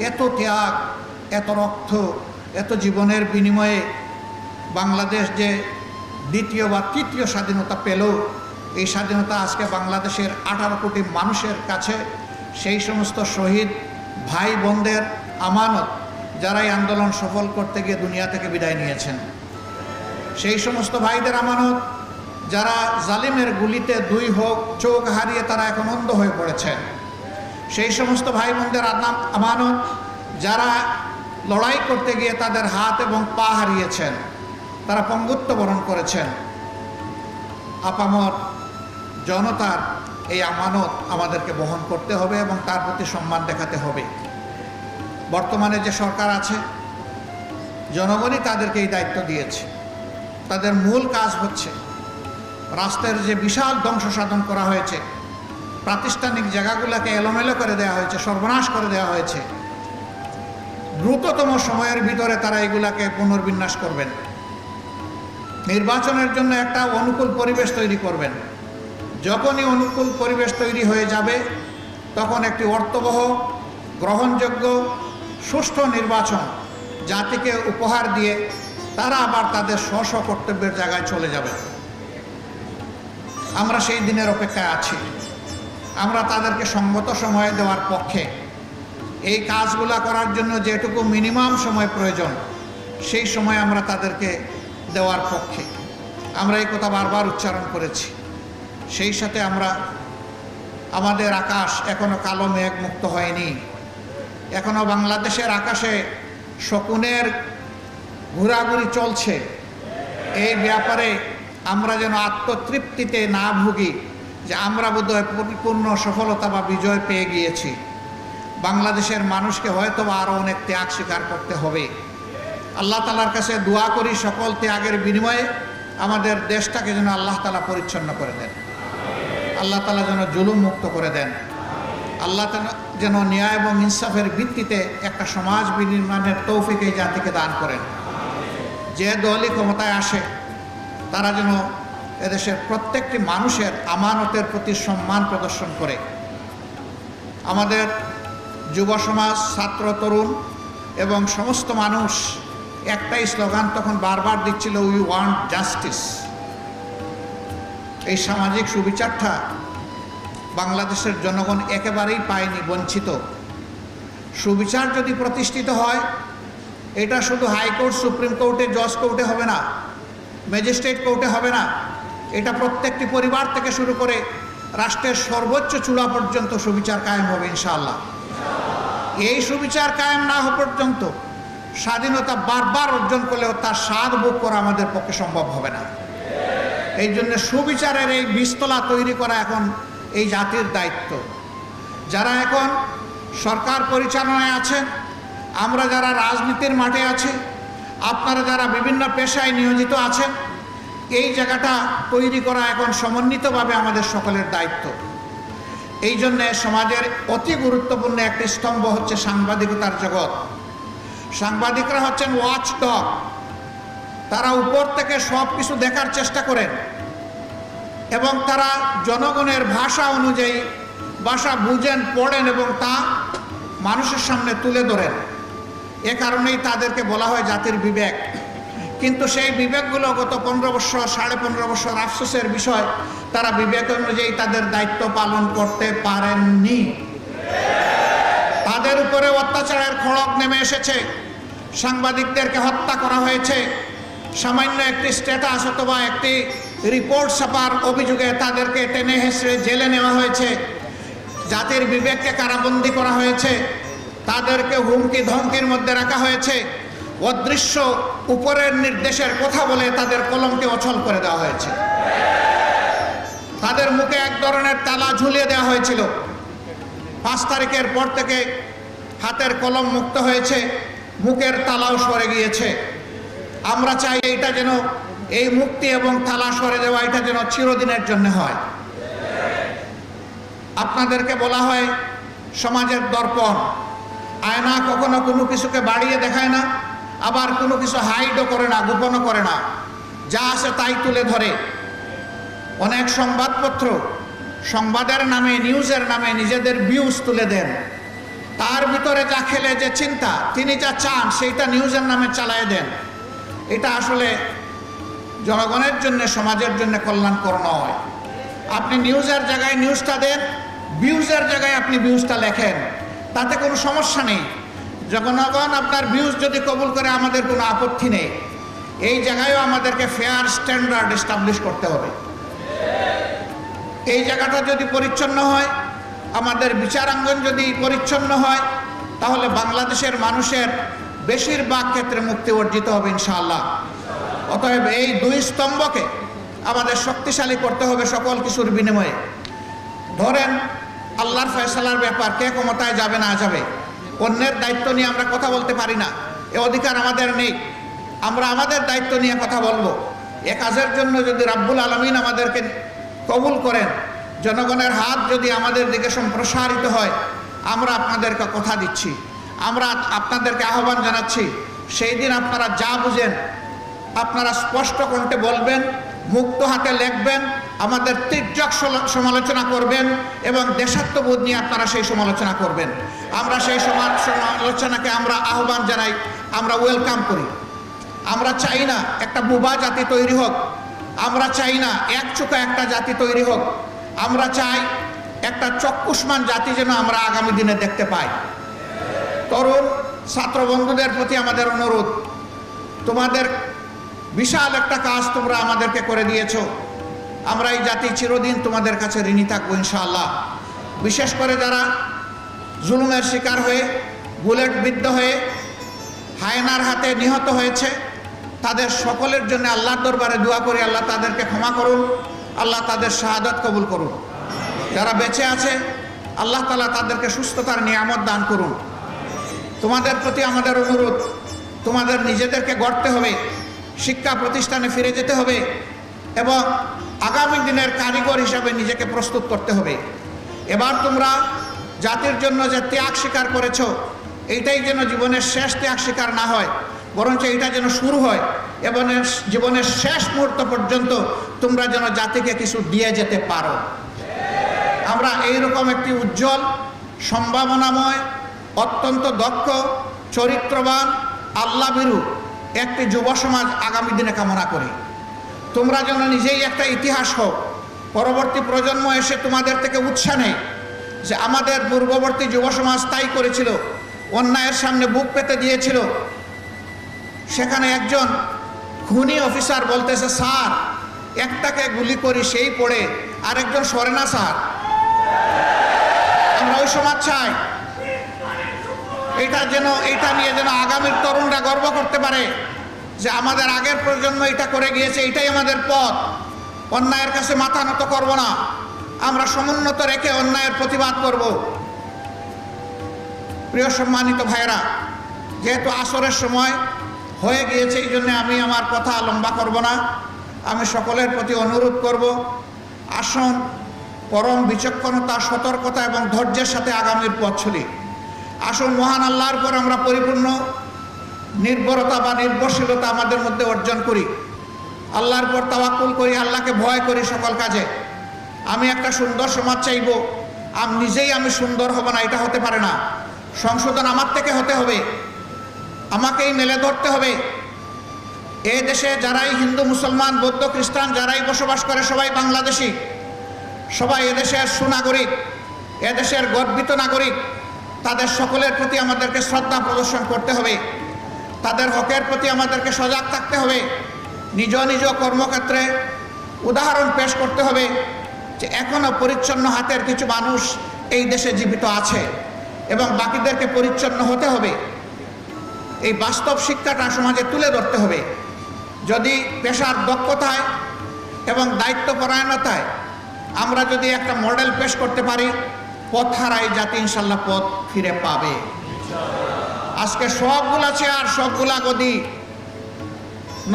এত ত্যাগ, এত রক্ত, এত জীবনের বিনিময়ে বাংলাদেশ যে দ্বিতীয় বা তৃতীয় স্বাধীনতা পেল, এই স্বাধীনতা আজকে বাংলাদেশের 18 কোটি মানুষের কাছে সেই সমস্ত শহীদ ভাই বোনদের আমানত, যারা এই আন্দোলন সফল করতে গিয়ে দুনিয়া থেকে বিদায় নিয়েছেন, সেই সমস্ত ভাইদের আমানত, যারা জালিমের গুলিতে 2 চোখ হারিয়ে তারা এখন অন্ধ হয়ে পড়েছেন, সেই সমস্ত ভাই বোনদের আমানত, যারা লড়াই করতে গিয়ে তাদের হাত এবং পা হারিয়েছেন, তারা পঙ্গুত্ব বরণ করেছেন। আপামর জনতার এই আমানত আমাদেরকে বহন করতে হবে এবং তার প্রতি সম্মান দেখাতে হবে। বর্তমানে যে সরকার আছে, জনগণই তাদেরকে এই দায়িত্ব দিয়েছে। তাদের মূল কাজ হচ্ছে রাষ্ট্রের যে বিশাল ধ্বংস সাধন করা হয়েছে, প্রাতিষ্ঠানিক জায়গাগুলোকে এলোমেলো করে দেওয়া হয়েছে, সর্বনাশ করে দেওয়া হয়েছে, দ্রুততম সময়ের ভিতরে তারা এগুলাকে পুনর্বিন্যাস করবেন। নির্বাচনের জন্য একটা অনুকূল পরিবেশ তৈরি করবেন। যখনই অনুকূল পরিবেশ তৈরি হয়ে যাবে, তখন একটি অর্থবহ, গ্রহণযোগ্য, সুষ্ঠু নির্বাচন জাতিকে উপহার দিয়ে তারা আবার তাদের স্ব কর্তব্যের জায়গায় চলে যাবে। আমরা সেই দিনের অপেক্ষায় আছি। আমরা তাদেরকে সঙ্গত সময় দেওয়ার পক্ষে। এই কাজগুলা করার জন্য যেটুকু মিনিমাম সময় প্রয়োজন, সেই সময় আমরা তাদেরকে দেওয়ার পক্ষে। আমরা এই কথা বারবার উচ্চারণ করেছি। সেই সাথে আমাদের আকাশ এখনো কালো মেঘ মুক্ত হয়নি। এখনো বাংলাদেশের আকাশে শকুনের ঘোরাঘুরি চলছে। এই ব্যাপারে আমরা যেন আত্মতৃপ্তিতে না ভুগি যে আমরা বোধহয় পরিপূর্ণ সফলতা বা বিজয় পেয়ে গিয়েছি। বাংলাদেশের মানুষকে হয়তো আরও অনেক ত্যাগ স্বীকার করতে হবে। আল্লাহ তাআলার কাছে দোয়া করি, সকল ত্যাগের বিনিময়ে আমাদের দেশটাকে যেন আল্লাহ তাআলা পরিচ্ছন্ন করে দেন, আল্লাহ তাআলা যেন জুলুম মুক্ত করে দেন, আল্লাহ তাআলা যেন ন্যায় এবং ইনসাফের ভিত্তিতে একটা সমাজ বিনির্মাণের তৌফিক এই জাতিকে দান করেন। যে দলই ক্ষমতায় আসে, তারা যেন এদেশের প্রত্যেকটি মানুষের আমানতের প্রতি সম্মান প্রদর্শন করে। আমাদের যুব সমাজ, ছাত্র, তরুণ এবং সমস্ত মানুষ একটাই স্লোগান তখন বারবার দিচ্ছিল, উই ওয়ান্ট জাস্টিস। এই সামাজিক সুবিচারটা বাংলাদেশের জনগণ একেবারেই পায়নি, বঞ্চিত। সুবিচার যদি প্রতিষ্ঠিত হয়, এটা শুধু হাইকোর্ট, সুপ্রিম কোর্টে, জজ কোর্টে হবে না, ম্যাজিস্ট্রেট কোর্টে হবে না, এটা প্রত্যেকটি পরিবার থেকে শুরু করে রাষ্ট্রের সর্বোচ্চ চূড়া পর্যন্ত সুবিচার কায়েম হবে ইনশাআল্লাহ। এই সুবিচার কায়েম না হওয়া পর্যন্ত স্বাধীনতা বারবার অর্জন করলেও তার স্বাদ ভোগ করা আমাদের পক্ষে সম্ভব হবে না। এই জন্য সুবিচারের এই বীজতলা তৈরি করা এখন এই জাতির দায়িত্ব। যারা এখন সরকার পরিচালনায় আছেন, আমরা যারা রাজনীতির মাঠে আছি, আপনারা যারা বিভিন্ন পেশায় নিয়োজিত আছেন, এই জায়গাটা তৈরি করা এখন সমন্বিতভাবে আমাদের সকলের দায়িত্ব। এই জন্যে সমাজের অতি গুরুত্বপূর্ণ একটি স্তম্ভ হচ্ছে সাংবাদিকতার জগৎ। সাংবাদিকরা হচ্ছেন ওয়াচডগ। তারা উপর থেকে সব কিছু দেখার চেষ্টা করেন এবং তারা জনগণের ভাষা অনুযায়ী ভাষা বুঝেন, পড়েন এবং তা মানুষের সামনে তুলে ধরেন। এ কারণেই তাদেরকে বলা হয় জাতির বিবেক। কিন্তু সেই বিবেকগুলো গত 15 বছর, 15.5 বছর আফসোসের বিষয়, তারা বিবেক অনুযায়ী তাদের দায়িত্ব পালন করতে পারেননি। তাদের উপরে অত্যাচারের খড়গ নেমে এসেছে, সাংবাদিকদেরকে হত্যা করা হয়েছে, সামান্য একটি স্ট্যাটাস অথবা একটি রিপোর্ট ছাপার অভিযোগে তাদেরকে টেনে হেঁচড়ে জেলে নেওয়া হয়েছে, জাতির বিবেককে কারাবন্দী করা হয়েছে, তাদেরকে হুমকি ধমকির মধ্যে রাখা হয়েছে, অদৃশ্য উপরের নির্দেশের কথা বলে তাদের কলমকে অচল করে দেওয়া হয়েছে, তাদের মুখে এক ধরনের তালা ঝুলিয়ে দেওয়া হয়েছিল। 5 তারিখের পর থেকে হাতের কলম মুক্ত হয়েছে, মুখের তালাও সরে গিয়েছে। আমরা চাই এইটা যেন, এই মুক্তি এবং তালা সরে দেওয়া, এটা যেন চিরদিনের জন্য হয়। আপনাদেরকে বলা হয় সমাজের দর্পণ। আয়না কখনো কোনো কিছুকে বাড়িয়ে দেখায় না, আবার কোনো কিছু হাইডও করে না, গোপনও করে না, যা আছে তাই তুলে ধরে। অনেক সংবাদপত্র সংবাদের নামে, নিউজের নামে নিজেদের ভিউজ তুলে দেন। তার ভিতরে যা খেলে যে চিন্তা, তিনি যা চান সেইটা নিউজের নামে চালায় দেন, এটা আসলে জনগণের জন্য, সমাজের জন্য কল্যাণকর নয়। আপনি নিউজের জায়গায় নিউজটা দেন, ভিউজের জায়গায় আপনি ভিউজটা লেখেন, তাতে কোনো সমস্যা নেই। জনগণ আপনার ভিউজ যদি কবুল করে আমাদের কোনো আপত্তি নেই। এই জায়গায়ও আমাদেরকে ফেয়ার স্ট্যান্ডার্ড এস্টাবলিশ করতে হবে। এই জায়গাটা যদি পরিচ্ছন্ন হয়, আমাদের বিচারাঙ্গন যদি পরিচ্ছন্ন হয়, তাহলে বাংলাদেশের মানুষের বেশিরভাগ ক্ষেত্রে মুক্তি অর্জিত হবে ইনশাআল্লাহ। অতএব এই দুই স্তম্ভকে আমাদের শক্তিশালী করতে হবে সকল কিছুর বিনিময়ে। ধরেন আল্লাহর ফয়সালার ব্যাপার, কে ক্ষমতায় যাবে না যাবে, অন্যের দায়িত্ব নিয়ে আমরা কথা বলতে পারি না, এ অধিকার আমাদের নেই। আমরা আমাদের দায়িত্ব নিয়ে কথা বলবো। এ কাজের জন্য যদি রাব্বুল আলামিন আমাদেরকে কবুল করেন, জনগণের হাত যদি আমাদের দিকে সম্প্রসারিত হয়, আমরা আপনাদেরকে কথা দিচ্ছি, আমরা আপনাদেরকে আহ্বান জানাচ্ছি, সেই দিন আপনারা যা বুঝেন আপনারা স্পষ্ট কণ্ঠে বলবেন, মুক্ত হাতে লিখবেন, আমাদের তীর্যক সমালোচনা করবেন এবং দেশাত্মবোধ নিয়ে আপনারা সেই সমালোচনা করবেন। আমরা সেই সমালোচনাকে আমরা আহ্বান জানাই, আমরা ওয়েলকাম করি। আমরা চাই না একটা বুবা জাতি তৈরি হোক, আমরা চাই না একচোখা একটা জাতি তৈরি হোক, আমরা চাই একটা চক্ষুষ্মান জাতি যেন আমরা আগামী দিনে দেখতে পাই। তরুণ ছাত্র বন্ধুদের প্রতি আমাদের অনুরোধ, তোমাদের বিশাল একটা কাজ তোমরা আমাদেরকে করে দিয়েছো, আমরা এই জাতি চিরদিন তোমাদের কাছে ঋণী থাকবো ইনশাআল্লাহ। বিশেষ করে যারা জুলুমের শিকার হয়ে, বুলেট বিদ্ধ হয়ে, হায়নার হাতে নিহত হয়েছে, তাদের সকলের জন্য আল্লাহর দরবারে দোয়া করি, আল্লাহ তাদেরকে ক্ষমা করুন, আল্লাহ তাদের শাহাদাত কবুল করুন। যারা বেঁচে আছে আল্লাহ তাআলা তাদেরকে সুস্থতার নিয়ামত দান করুন। তোমাদের প্রতি আমাদের অনুরোধ, তোমাদের নিজেদেরকে গড়তে হবে, শিক্ষা প্রতিষ্ঠানে ফিরে যেতে হবে এবং আগামী দিনের কারিগর হিসাবে নিজেকে প্রস্তুত করতে হবে। এবার তোমরা জাতির জন্য যে ত্যাগ স্বীকার করেছ, এইটাই যেন জীবনের শেষ ত্যাগ স্বীকার না হয়, বরঞ্চ এটা যেন শুরু হয় এবং জীবনের শেষ মুহূর্ত পর্যন্ত তোমরা যেন জাতিকে কিছু দিয়ে যেতে পারো। আমরা এইরকম একটি উজ্জ্বল, সম্ভাবনাময়, অত্যন্ত দক্ষ, চরিত্রবান, আল্লাহভীরু একটি যুব সমাজ আগামী দিনে কামনা করি। তোমরা যেন নিজেই একটা ইতিহাস হোক, পরবর্তী প্রজন্ম এসে তোমাদের থেকে উৎসাহ নেই যে আমাদের পূর্ববর্তী যুব সমাজ তাই করেছিল, অন্যায়ের সামনে বুক পেতে দিয়েছিল। সেখানে একজন খুনি অফিসার বলতেছে, স্যার একটাকে গুলি করি সেই পড়ে, আরেকজন সরে না স্যার। আমরা ওই সমাজ চাই, এটা নিয়ে যেন আগামীর তরুণরা গর্ব করতে পারে যে আমাদের আগের প্রজন্ম এটা করে গিয়েছে, এটাই আমাদের পথ। অন্যায়ের কাছে মাথা নত করব না, আমরা সমুন্নত রেখে অন্যায়ের প্রতিবাদ করব। প্রিয় সম্মানিত ভাইরা, যেহেতু আসরের সময় হয়ে গিয়েছে, এই জন্য আমি আমার কথা লম্বা করব না। আমি সকলের প্রতি অনুরোধ করব, আসুন পরম বিচক্ষণতা, সতর্কতা এবং ধৈর্যের সাথে আগামীর পথ চলি। আসুন মহান আল্লাহর পর আমরা পরিপূর্ণ নির্ভরতা বা নির্ভরশীলতা আমাদের মধ্যে অর্জন করি, আল্লাহর পর তাওয়াক্কুল করি, আল্লাহকে ভয় করি সকল কাজে। আমি একটা সুন্দর সমাজ চাইব, আমি সুন্দর হব না, এটা হতে পারে না। সংশোধন আমার থেকে হতে হবে, আমাকেই মেলে ধরতে হবে। এই দেশে যারাই হিন্দু, মুসলমান, বৌদ্ধ, খ্রিস্টান যারাই বসবাস করে সবাই বাংলাদেশি, সবাই এদেশের সুনাগরিক, এদেশের গর্বিত নাগরিক। তাদের সকলের প্রতি আমাদেরকে শ্রদ্ধা প্রদর্শন করতে হবে, তাদের হকের প্রতি আমাদেরকে সজাগ থাকতে হবে। নিজ নিজ কর্মক্ষেত্রে উদাহরণ পেশ করতে হবে যে এখনও পরিচ্ছন্ন হাতের কিছু মানুষ এই দেশে জীবিত আছে এবং বাকিদেরকে পরিচ্ছন্ন হতে হবে। এই বাস্তব শিক্ষাটা সমাজে তুলে ধরতে হবে। যদি পেশার দক্ষতায় এবং দায়িত্বপরায়ণতায় আমরা যদি একটা মডেল পেশ করতে পারি, পথ হারাই জাতি ইনশাল্লাহ পথ ফিরে পাবে। আজকে সবগুলা চেয়ার, সবগুলা গদি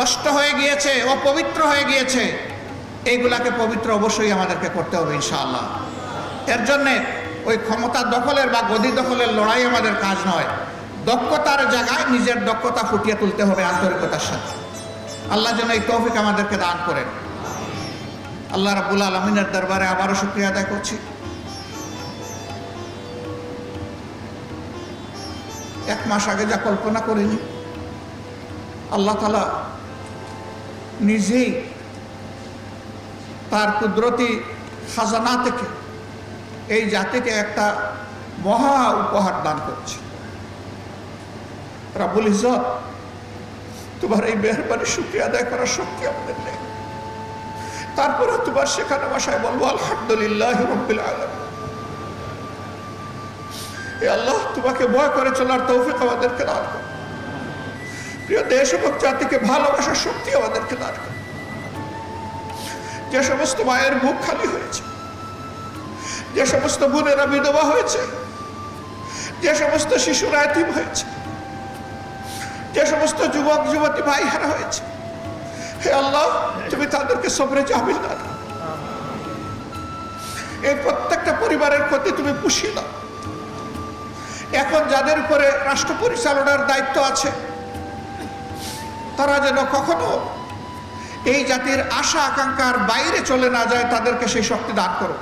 নষ্ট হয়ে গিয়েছে, অপবিত্র হয়ে গিয়েছে। এইগুলাকে পবিত্র অবশ্যই আমাদেরকে করতে হবে ইনশাআল্লাহ। এর জন্যে ওই ক্ষমতা দখলের বা গদি দখলের লড়াই আমাদের কাজ নয়। দক্ষতার জায়গায় নিজের দক্ষতা ফুটিয়ে তুলতে হবে আন্তরিকতার সাথে। আল্লাহ যেন এই তৌফিক আমাদেরকে দান করেন। আল্লাহ রাব্বুল আলামিনের দরবারে আবারও শুকরিয়া আদায় করছি। 1 মাস আগে যা কল্পনা করিনি, আল্লাহ তাআলা নিজেই তার কুদরতি খাজানা থেকে এই জাতিকে একটা মহা উপহার দান করছে। রব্বুল ইজ্জত, তোমার এই মেহেরবানি শুকরিয়া আদায় করার শক্তি আমাদের নেই, তারপরে তোমার সেখানে ভাষায় বলবো আলহামদুলিল্লাহ রাব্বিল আলামিন। হে আল্লাহ, তোমাকে ভয় করে চলার তৌফিক আমাদেরকে দান করো। প্রিয় দেশ এবং জাতিকে ভালোবাসার শক্তি আমাদেরকে দান করো। যে সমস্ত মায়ের মুখ খালি হয়েছে, যে সমস্ত বোনেরা বিধবা হয়েছে, যে সমস্ত শিশুরা এতিম হয়েছে, যে সমস্ত যুবক যুবতী ভাই হারা হয়েছে, হে আল্লাহ, তুমি তাদেরকে সবরে জামিল দাও। এই প্রত্যেকটা পরিবারের প্রতি তুমি পুষিয়ে দাও। এখন যাদের উপরে রাষ্ট্র পরিচালনার দায়িত্ব আছে, তারা যেন কখনো এই জাতির আশা আকাঙ্ক্ষার বাইরে চলে না যায়, তাদেরকে সেই শক্তি দান করো।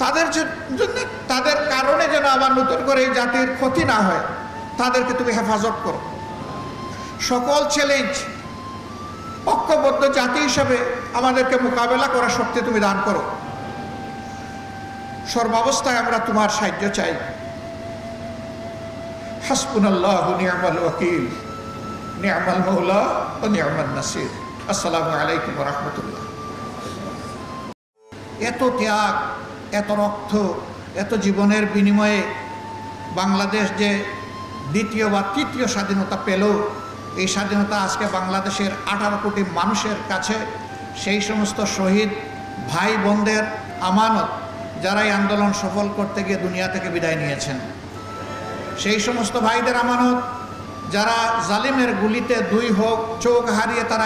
তাদের জন্য, তাদের কারণে যেন আবার নতুন করে এই জাতির ক্ষতি না হয়, তাদেরকে তুমি হেফাজত করো। সকল চ্যালেঞ্জ ঐক্যবদ্ধ জাতি হিসাবে আমাদেরকে মোকাবেলা করার শক্তি তুমি দান করো। সর্বাবস্থায় আমরা তোমার সাহায্য চাই। হাসবুনাল্লাহু নি'মাল ওয়াকিল, নি'মাল মাওলা ওয়া নি'মান নাসির। আসসালামু আলাইকুম ওয়া রাহমাতুল্লাহ। এত ত্যাগ, এত রক্ত, এত জীবনের বিনিময়ে বাংলাদেশ যে দ্বিতীয় বা তৃতীয় স্বাধীনতা পেল, এই স্বাধীনতা আজকে বাংলাদেশের 18 কোটি মানুষের কাছে সেই সমস্ত শহীদ ভাই বোনদের আমানত, যারা এই আন্দোলন সফল করতে গিয়ে দুনিয়া থেকে বিদায় নিয়েছেন, সেই সমস্ত ভাইদের আমানত যারা জালিমের গুলিতে 2 চোখ হারিয়ে তারা